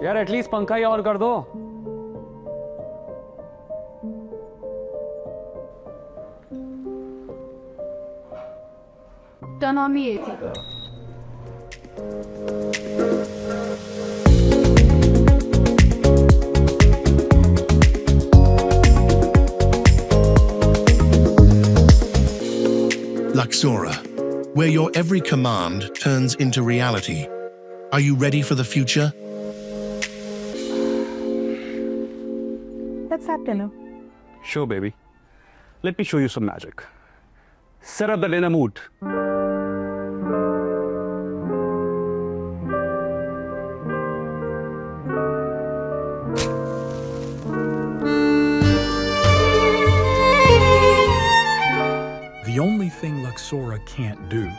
यार एटलीस्ट पंखा ही और कर दो। Turn on the AC. Luxora, where your every command turns into reality. Are you ready for the future? Let's have dinner. Sure, baby. Let me show you some magic. Set up the dinner mood. The only thing Luxora can't do